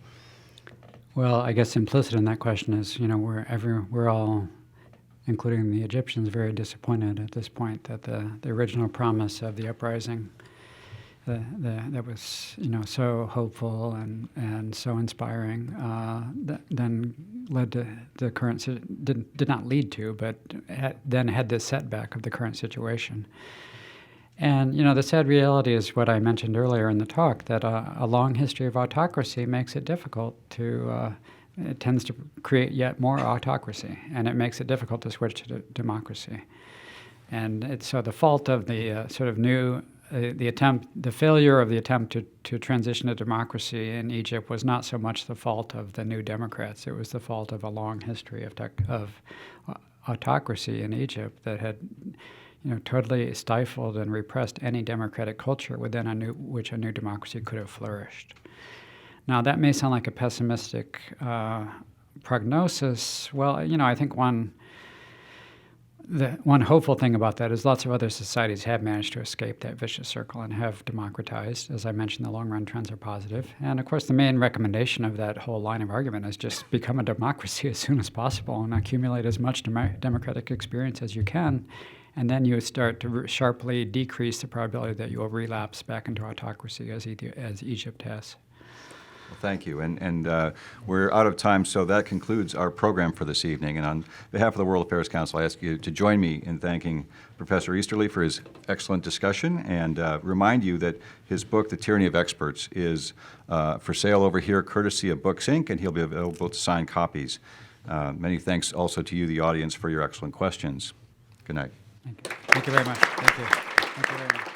Well, I guess implicit in that question is, we're all, including the Egyptians, very disappointed at this point that the original promise of the uprising that was, so hopeful and so inspiring, that then led to the current, did not lead to, but then had this setback of the current situation. And, the sad reality is what I mentioned earlier in the talk, that a long history of autocracy makes it difficult it tends to create yet more autocracy, and it makes it difficult to switch to democracy. And so the fault of the sort of new, the failure of the attempt to transition to democracy in Egypt was not so much the fault of the New Democrats. It was the fault of a long history of autocracy in Egypt that had, totally stifled and repressed any democratic culture within which a new democracy could have flourished. Now, that may sound like a pessimistic prognosis. Well, I think one hopeful thing about that is lots of other societies have managed to escape that vicious circle and have democratized. As I mentioned, the long-run trends are positive. And, of course, the main recommendation of that whole line of argument is just become a democracy as soon as possible and accumulate as much democratic experience as you can, And then you start to sharply decrease the probability that you will relapse back into autocracy as Egypt has. Well, thank you. And we're out of time, so that concludes our program for this evening. And on behalf of the World Affairs Council, I ask you to join me in thanking Professor Easterly for his excellent discussion and remind you that his book, The Tyranny of Experts, is for sale over here courtesy of Books, Inc., and he'll be available to sign copies. Many thanks also to you, the audience, for your excellent questions. Good night. Thank you. Thank you very much. Thank you. Thank you very much.